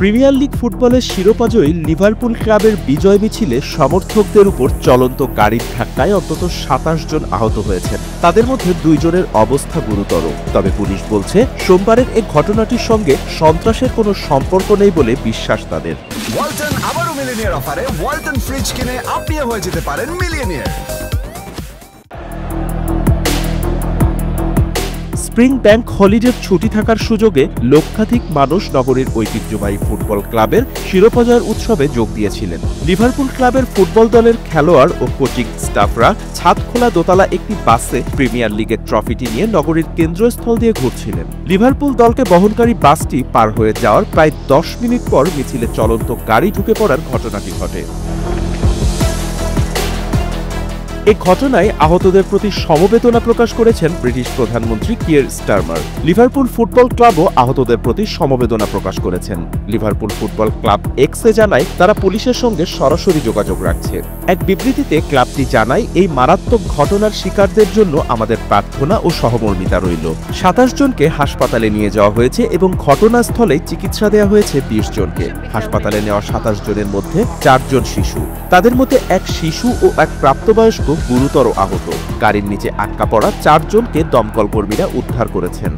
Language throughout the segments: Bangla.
প্রিমিয়ার লিগ ফুটবলের শিরোপাজয়ী লিভারপুল ক্লাবের বিজয় মিছিলে সমর্থকদের উপর চলন্ত গাড়ির ধাক্কায় অন্তত ২৭ জন আহত হয়েছেন। তাদের মধ্যে ২ জনের অবস্থা গুরুতর। তবে পুলিশ বলছে সোমবারের এই ঘটনাটির সঙ্গে সন্ত্রাসের কোনো সম্পর্ক নেই বলে বিশ্বাস তাদের। ওয়ালটন আবারও মিলিয়নিয়ার অফারে ওয়ালটন ফ্রিজ কিনে আপনিও হয়ে যেতে পারেন মিলিয়নিয়ার। স্প্রিং ব্যাংক হলিডের ছুটি থাকার সুযোগে লক্ষাধিক মানুষ নগরীর ঐতিহ্যবাহী ফুটবল ক্লাবের শিরোপাজয়ের উৎসবে যোগ দিয়েছিলেন। লিভারপুল ক্লাবের ফুটবল দলের খেলোয়াড় ও কোচিং স্টাফরা ছাদখোলা দোতলা একটি বাসে প্রিমিয়ার লিগের ট্রফিটি নিয়ে নগরীর কেন্দ্রস্থল দিয়ে ঘুরছিলেন। লিভারপুল দলকে বহনকারী বাসটি পার হয়ে যাওয়ার প্রায় ১০ মিনিট পর মিছিলে চলন্ত গাড়ি ঢুকে পড়ার ঘটনাটি ঘটে। এই ঘটনায় আহতদের প্রতি সমবেদনা প্রকাশ করেছেন ব্রিটিশ প্রধানমন্ত্রী কিয়ার স্টারমার। লিভারপুল ফুটবল ক্লাবও আহতদের প্রতি সমবেদনা প্রকাশ করেছেন। লিভারপুল ফুটবল ক্লাব এক্সে জানায় তারা পুলিশের সঙ্গে সরাসরি যোগাযোগ রাখছে। এক বিবৃতিতে ক্লাবটি জানায়, এই মারাত্মক ঘটনার শিকারদের জন্য আমাদের প্রার্থনা ও সহমর্মিতা রইল। ২৭ জনকে হাসপাতালে নিয়ে যাওয়া হয়েছে এবং ঘটনাস্থলে চিকিৎসা দেওয়া হয়েছে ২০ জনকে। হাসপাতালে নেওয়া ২৭ জনের মধ্যে ৪ জন শিশু। তাদের মধ্যে এক শিশু ও এক প্রাপ্তবয়স্ক গুরুতর আহত। গাড়ির নিচে আটকা পড়া ৪ জনকে দমকল কর্মীরা উদ্ধার করেছেন।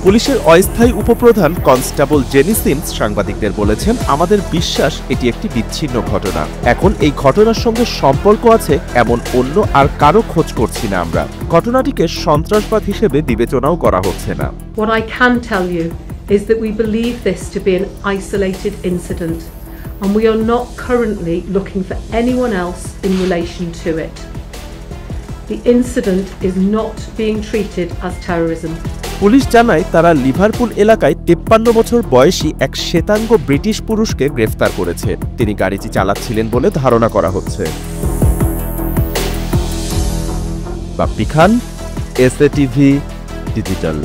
পুলিশের অস্থায়ী উপপ্রধান কনস্টেবল জেনি সিমস সাংবাদিকদের বলেছেন, আমাদের বিশ্বাস এটি একটি বিচ্ছিন্ন ঘটনা। এখন এই ঘটনার সঙ্গে সম্পর্ক আছে এমন অন্য আর কারো খোঁজ করছি না আমরা। ঘটনাটিকে সন্ত্রাসবাদ হিসেবে বিবেচনাও করা হচ্ছে না। What I can tell you is that we believe this to be an isolated incident and we are not currently looking for anyone else in relation to it. The incident is not being treated as terrorism. Police জানায় তারা লিভারপুল এলাকায় ৫৩ বছর বয়সী এক শ্বেতাঙ্গ ব্রিটিশ পুরুষকে গ্রেফতার করেছে। তিনি গাড়িটি চালাচ্ছিলেন বলে ধারণা করা হচ্ছে। বাপ্পি খান, SA টিভি ডিজিটাল।